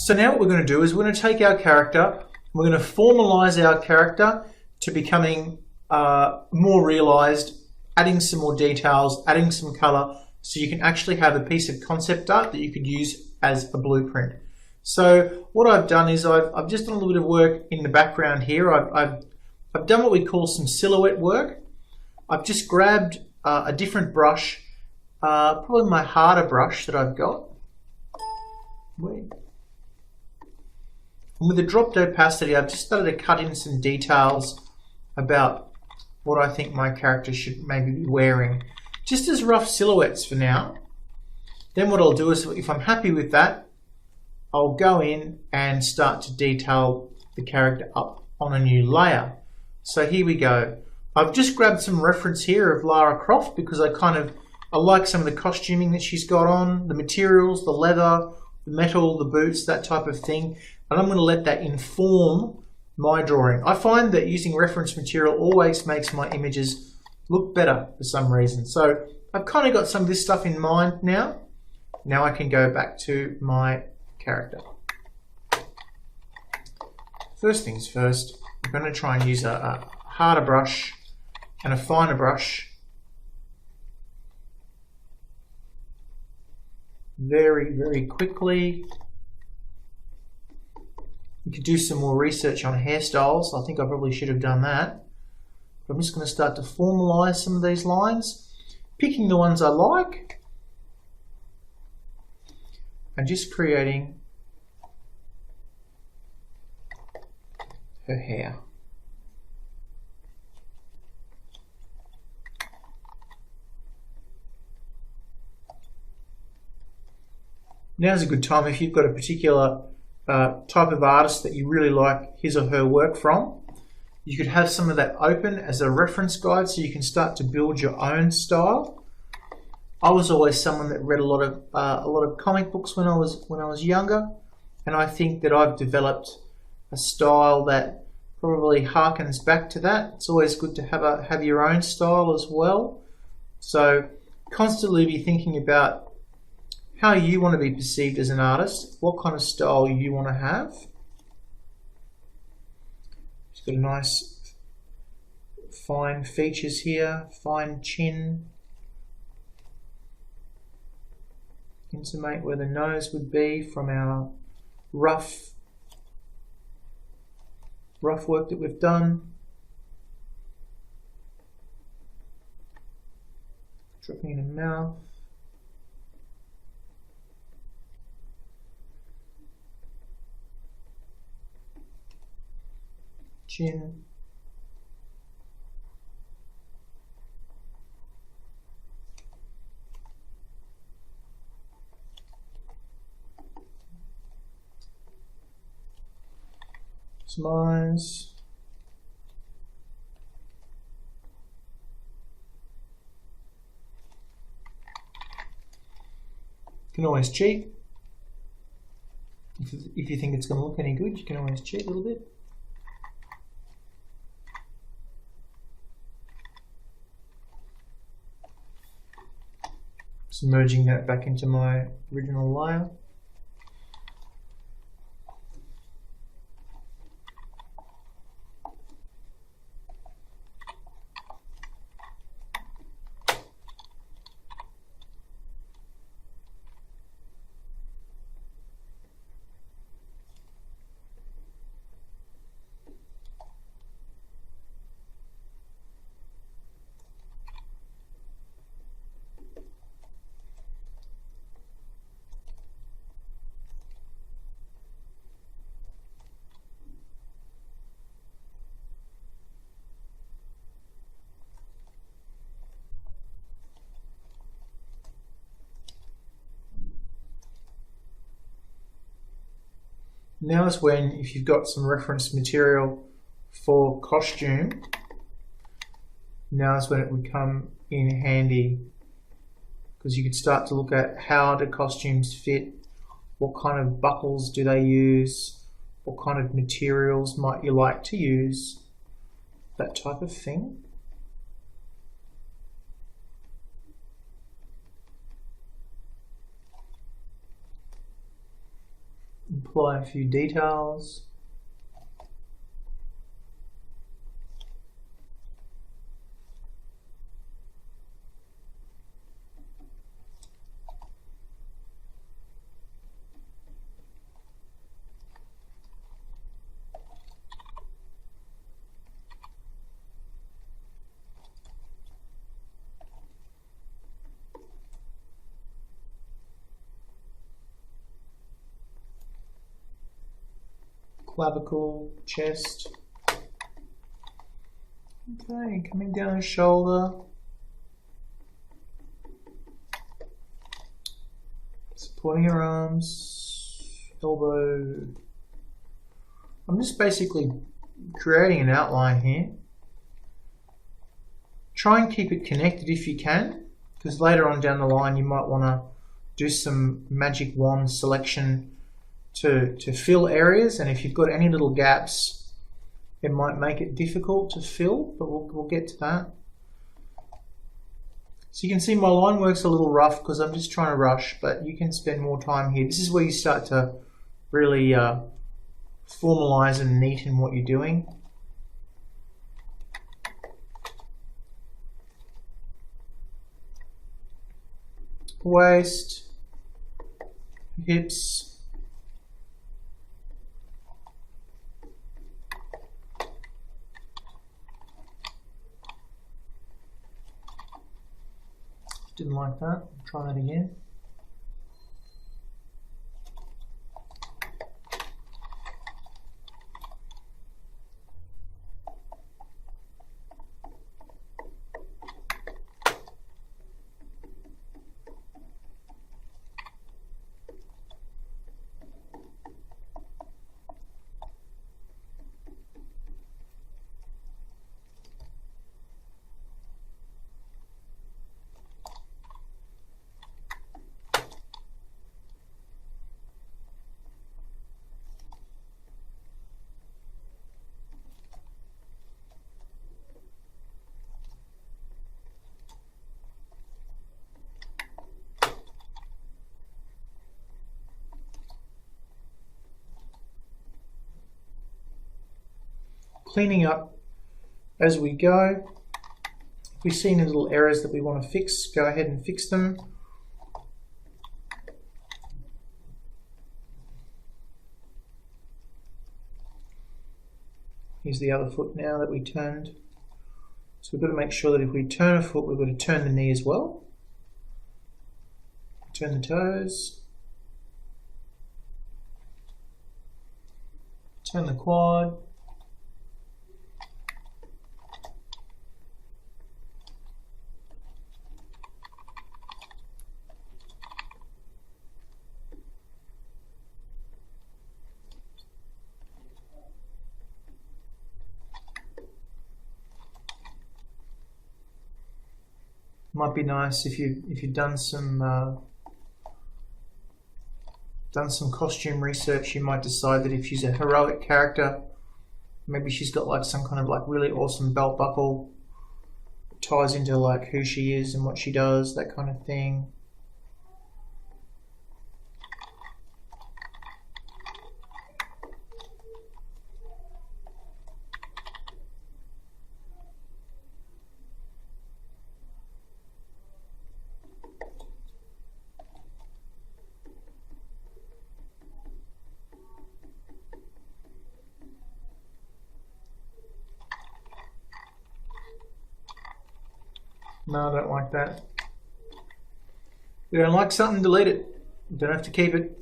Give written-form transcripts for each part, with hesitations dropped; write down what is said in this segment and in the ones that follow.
So now what we're going to do is we're going to take our character, we're going to formalize our character to becoming more realized, adding some more details, adding some color, so you can actually have a piece of concept art that you could use as a blueprint. So what I've done is I've just done a little bit of work in the background here. I've done what we call some silhouette work. I've just grabbed a different brush, probably my harder brush that I've got. And with the dropped opacity, I've just started to cut in some details about what I think my character should maybe be wearing, just as rough silhouettes for now. Then what I'll do is, if I'm happy with that, I'll go in and start to detail the character up on a new layer. So here we go. I've just grabbed some reference here of Lara Croft because I like some of the costuming that she's got on, the materials, the leather, the metal, the boots, that type of thing. And I'm going to let that inform my drawing. I find that using reference material always makes my images look better for some reason. So I've kind of got some of this stuff in mind now. Now I can go back to my character. First things first, I'm going to try and use a harder brush and a finer brush. Very, very quickly. You could do some more research on hairstyles. I think I probably should have done that. But I'm just going to start to formalize some of these lines, picking the ones I like, and just creating her hair. Now's a good time if you've got a particular type of artist that you really like his or her work from. You could have some of that open as a reference guide so you can start to build your own style. I was always someone that read a lot of comic books when I was younger, and I think that I've developed a style that probably harkens back to that. It's always good to have your own style as well. So constantly be thinking about how you want to be perceived as an artist, what kind of style you want to have. It's got a nice fine features here, fine chin. Intimate where the nose would be from our rough work that we've done. Dropping in a mouth. Chin. Some eyes. You can always cheat. If you think it's going to look any good, you can always cheat a little bit. Just merging that back into my original layer. Now is when, if you've got some reference material for costume, now is when it would come in handy, because you could start to look at how do costumes fit, what kind of buckles do they use, what kind of materials might you like to use, that type of thing. Apply a few details. Clavicle, chest. Okay, coming down his shoulder. Supporting her arms, elbow. I'm just basically creating an outline here. Try and keep it connected if you can, because later on down the line you might want to do some magic wand selection to fill areas, and if you've got any little gaps it might make it difficult to fill, but we'll get to that. So you can see my line work's a little rough because I'm just trying to rush, but you can spend more time here. This is where you start to really formalize and neaten what you're doing. Waist, hips. Didn't like that. Try that again. Cleaning up as we go. If we see any little errors that we want to fix, go ahead and fix them. Here's the other foot now that we turned. So we've got to make sure that if we turn a foot, we've got to turn the knee as well. Turn the toes. Turn the quad. Might be nice if you've done some costume research. You might decide that if she's a heroic character, maybe she's got like some kind of like really awesome belt buckle that ties into like who she is and what she does, that kind of thing. No, I don't like that. If you don't like something, delete it. You don't have to keep it.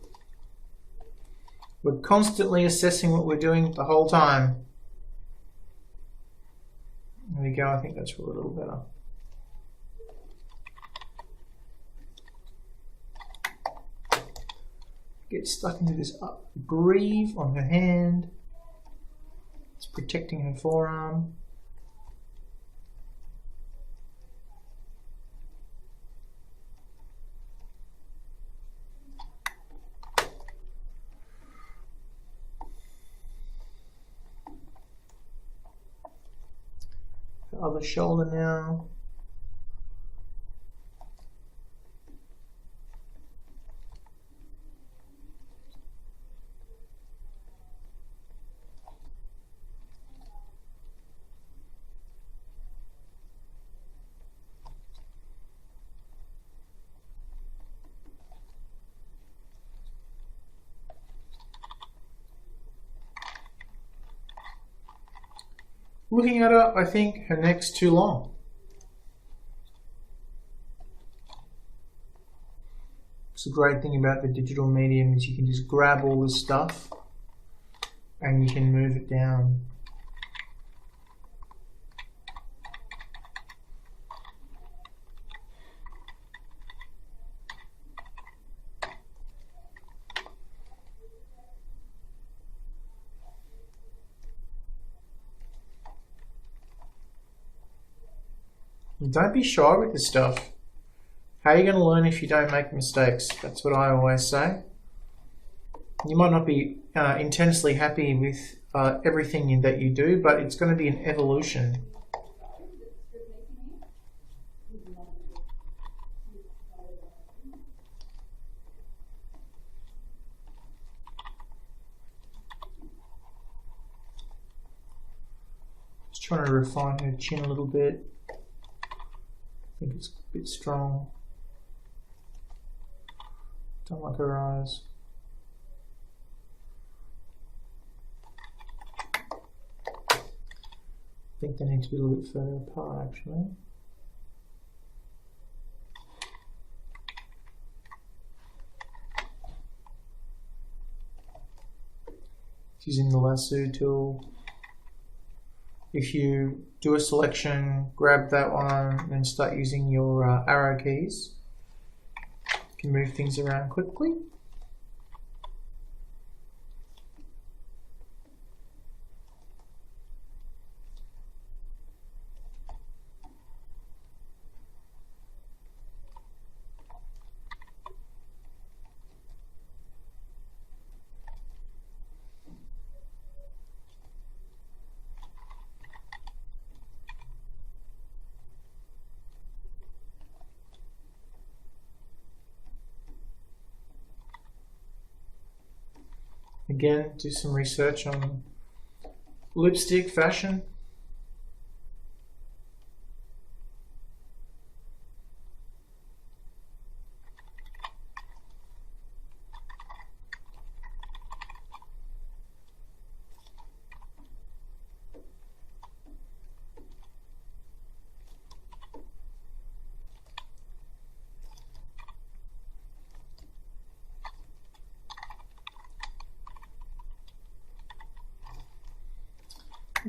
We're constantly assessing what we're doing the whole time. There we go, I think that's a little better. Get stuck into this groove on her hand. It's protecting her forearm. The other shoulder now. Looking at her, I think her neck's too long. It's a great thing about the digital medium is you can just grab all this stuff and you can move it down. Don't be shy with this stuff. How are you going to learn if you don't make mistakes? That's what I always say. You might not be intensely happy with everything that you do, but it's going to be an evolution. Just trying to refine her chin a little bit. I think it's a bit strong. Don't like her eyes. I think they need to be a little bit further apart actually. Using the lasso tool. If you do a selection, grab that one and start using your arrow keys. You can move things around quickly. Again, do some research on lipstick fashion.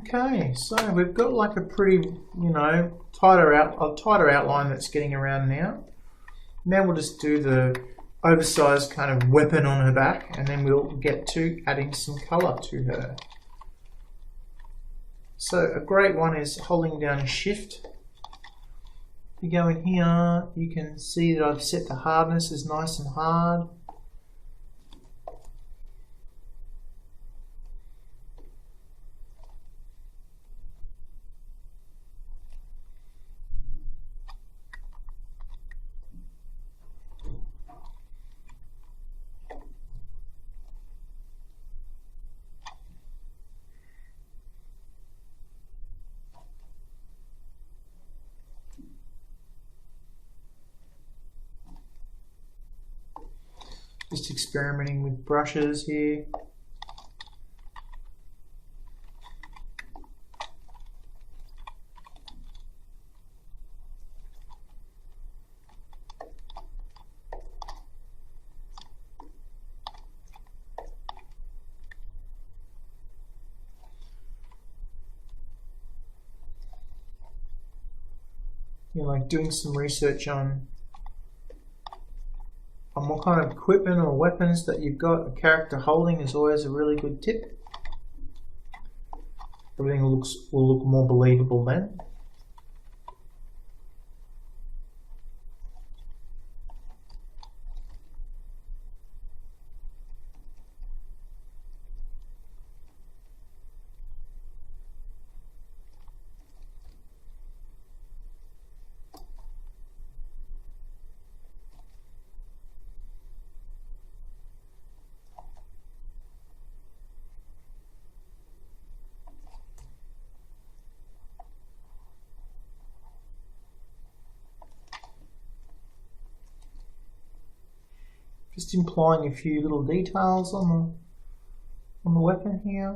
Okay, so we've got like a pretty, tighter outline that's getting around now. Now we'll just do the oversized kind of weapon on her back, and then we'll get to adding some color to her. So a great one is holding down Shift. If you go in here, you can see that I've set the hardness as nice and hard. Just experimenting with brushes here. Like doing some research on what kind of equipment or weapons that you've got a character holding is always a really good tip. Everything will look more believable then. Just implying a few little details on the weapon here.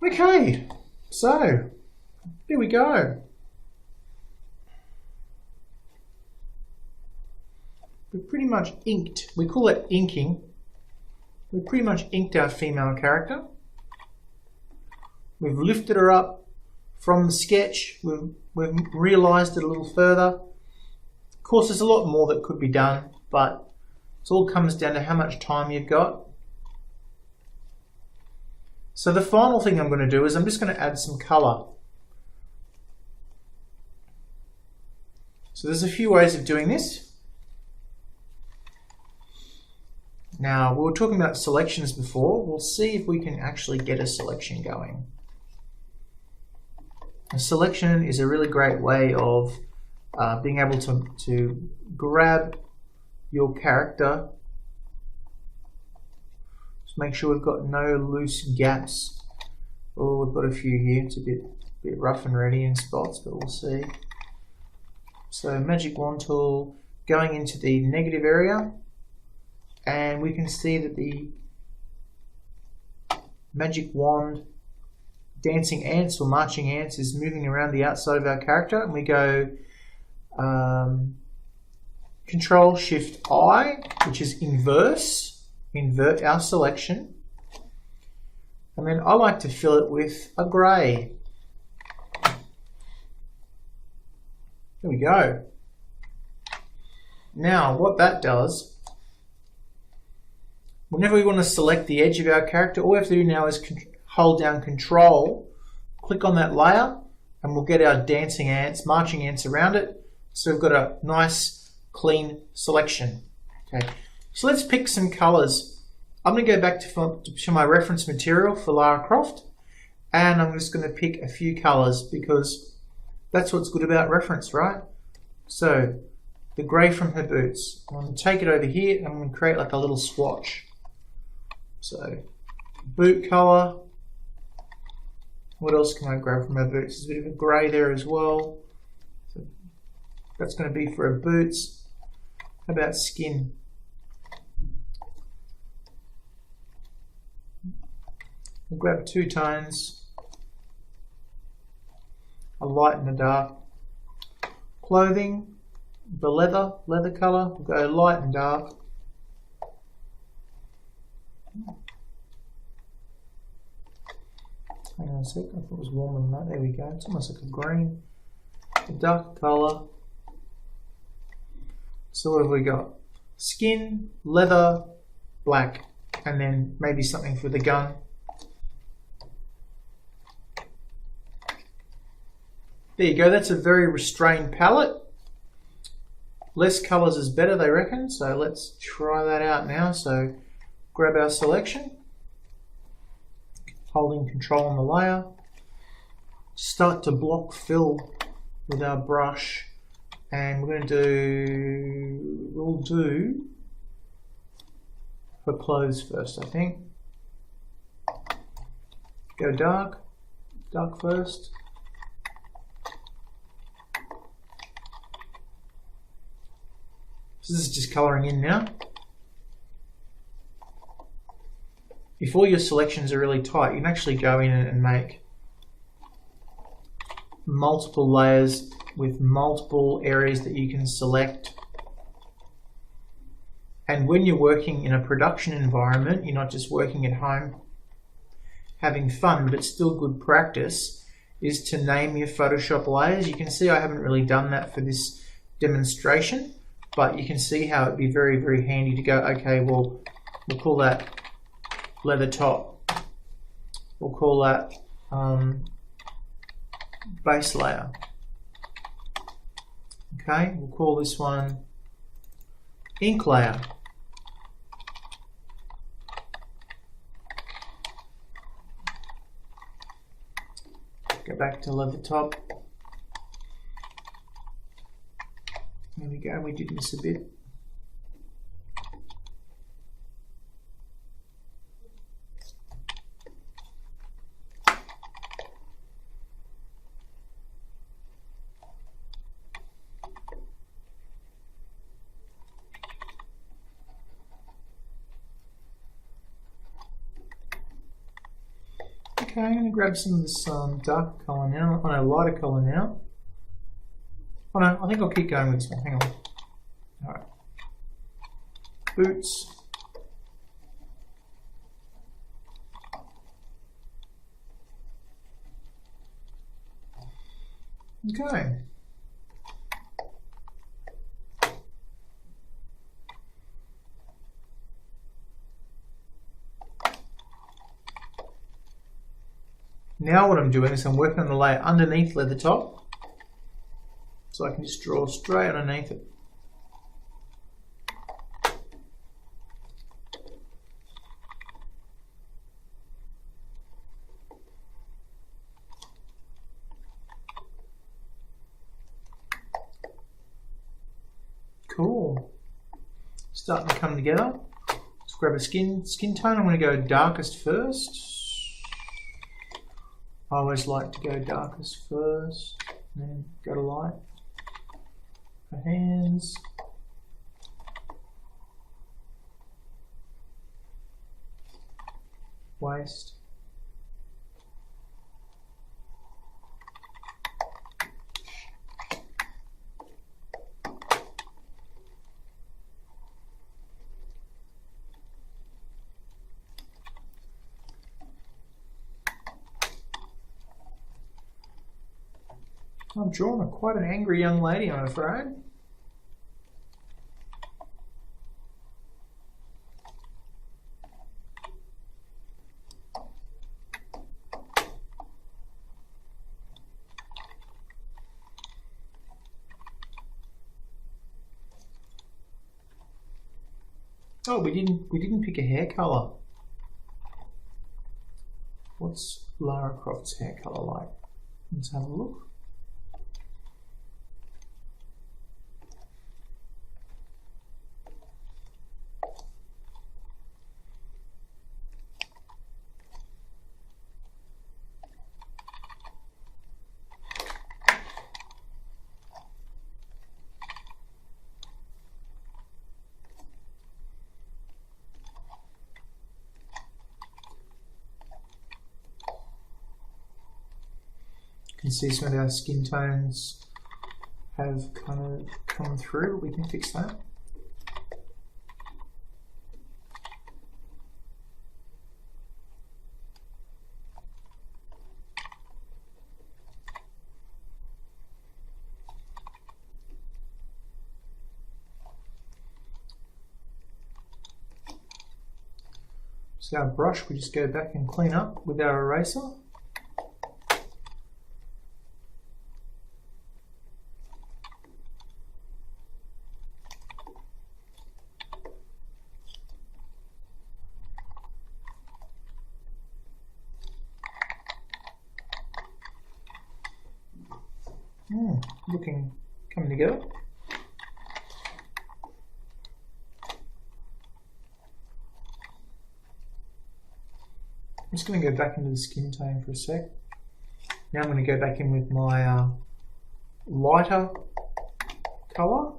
Okay, so here we go. We've pretty much inked, we call it inking. We've pretty much inked our female character. We've lifted her up from the sketch. We've realised it a little further. Of course, there's a lot more that could be done, but it all comes down to how much time you've got. So the final thing I'm going to do is I'm just going to add some colour. So there's a few ways of doing this. Now, we were talking about selections before. We'll see if we can actually get a selection going. A selection is a really great way of being able to grab your character. Just make sure we've got no loose gaps. Oh, we've got a few here. It's a bit rough and ready in spots, but we'll see. So magic wand tool, going into the negative area, and we can see that the magic wand dancing ants or marching ants is moving around the outside of our character, and we go Control Shift I, which is invert our selection, and then I like to fill it with a grey. There we go. Now what that does, whenever we want to select the edge of our character, all we have to do now is hold down Control, click on that layer, and we'll get our dancing ants, marching ants around it. So we've got a nice, clean selection. Okay, so let's pick some colours. I'm going to go back to my reference material for Lara Croft, and I'm just going to pick a few colours because that's what's good about reference, right? So the grey from her boots. I'm going to take it over here and I'm going to create like a little swatch. So boot colour. What else can I grab from her boots? There's a bit of a grey there as well. So that's going to be for her boots. How about skin? We'll grab two tones, a light and a dark. Clothing, the leather colour, we'll go light and dark. Hang on a sec, I thought it was warmer than that. There we go, it's almost like a green. A dark colour. So what have we got? Skin, leather, black, and then maybe something for the gun. There you go, that's a very restrained palette. Less colours is better, they reckon, so let's try that out now. So grab our selection, holding Control on the layer, start to block fill with our brush, and we're going to we'll do her clothes first, I think. Go dark first. So this is just colouring in now. If all your selections are really tight, you can actually go in and make multiple layers with multiple areas that you can select. And when you're working in a production environment, you're not just working at home having fun, but it's still good practice, is to name your Photoshop layers. You can see I haven't really done that for this demonstration, but you can see how it'd be very, very handy to go, okay, well, we'll call that leather top. We'll call that base layer. Okay, we'll call this one ink layer. Go back to leather top. There we go, we did miss a bit. Okay, I'm going to grab some of this darker colour now. Oh no, lighter colour now. Oh no, I think I'll keep going with this one. Hang on. Alright. Boots. Okay. Now what I'm doing is I'm working on the layer underneath leather top, so I can just draw straight underneath it. Cool. Starting to come together. Let's grab a skin tone. I'm going to go darkest first. I always like to go darkest first, then go to light. For hands. Waist. I'm drawing quite an angry young lady, I'm afraid. Oh, we didn't pick a hair colour. What's Lara Croft's hair colour like? Let's have a look. You can see some of our skin tones have kind of come through. We can fix that. So our brush, we just go back and clean up with our eraser. Looking, coming together. I'm just going to go back into the skin tone for a sec. Now I'm going to go back in with my lighter colour.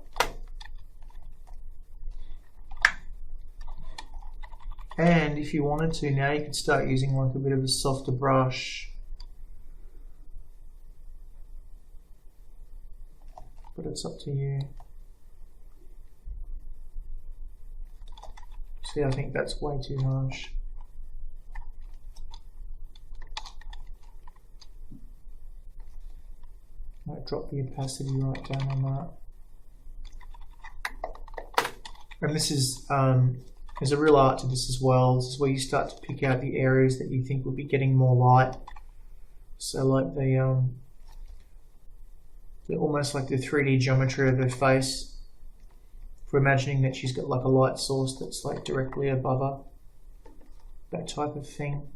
And if you wanted to, now you could start using like a bit of a softer brush. But it's up to you. See, I think that's way too harsh. Might drop the opacity right down on that. And this is, there's a real art to this as well. This is where you start to pick out the areas that you think will be getting more light. So like the almost like the 3D geometry of her face. If we're imagining that she's got like a light source that's like directly above her. That type of thing.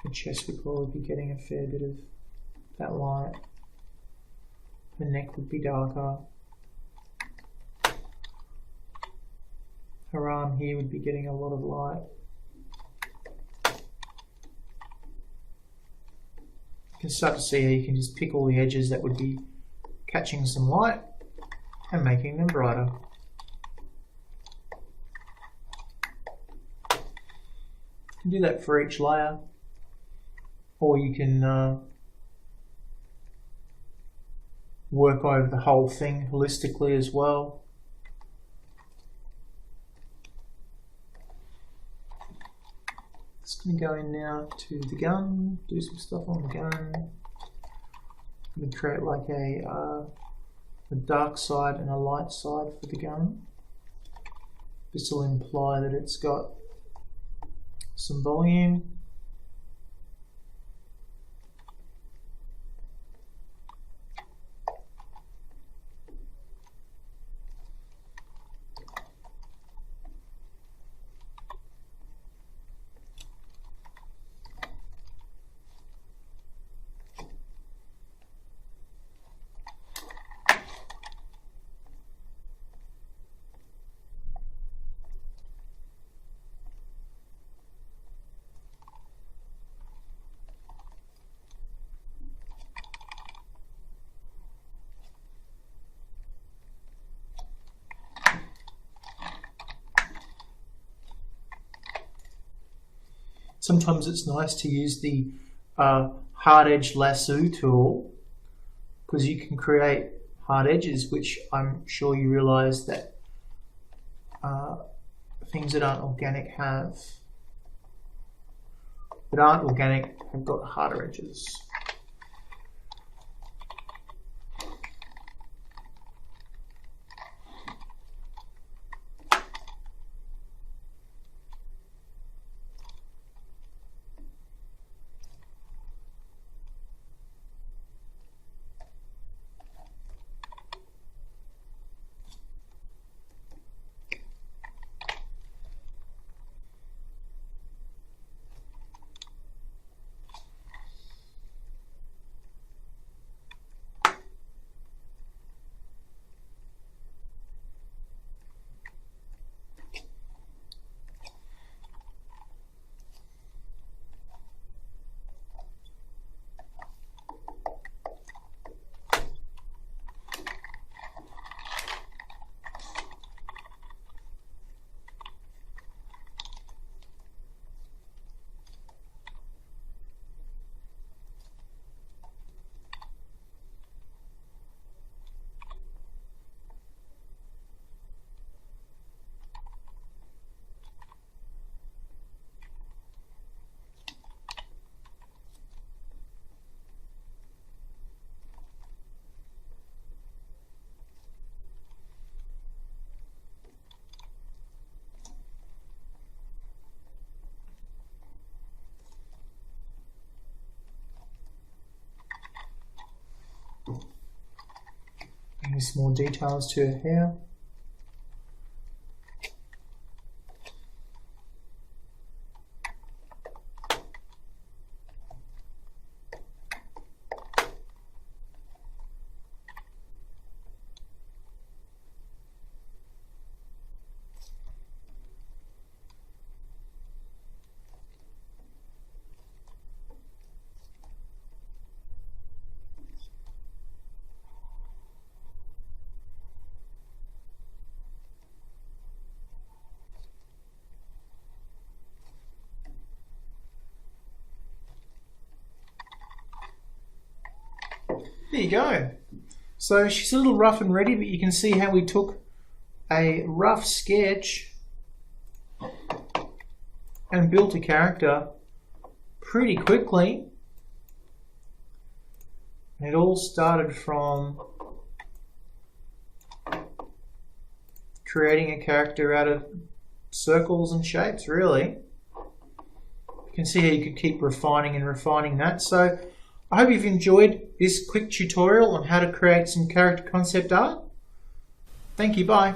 Her chest would probably be getting a fair bit of that light. Her neck would be darker. Her arm here would be getting a lot of light. You can start to see how you can just pick all the edges that would be catching some light and making them brighter. You can do that for each layer, or you can work over the whole thing holistically as well. Just going to go in now to the gun, do some stuff on the gun. I'm going to create like a dark side and a light side for the gun. This will imply that it's got some volume. Sometimes it's nice to use the hard edge lasso tool, because you can create hard edges, which I'm sure you realize that things that aren't organic have. That aren't organic have got harder edges. Any small details to her hair. There you go. So she's a little rough and ready, but you can see how we took a rough sketch and built a character pretty quickly. And it all started from creating a character out of circles and shapes, really. You can see how you could keep refining and refining that. So I hope you've enjoyed this quick tutorial on how to create some character concept art. Thank you, bye.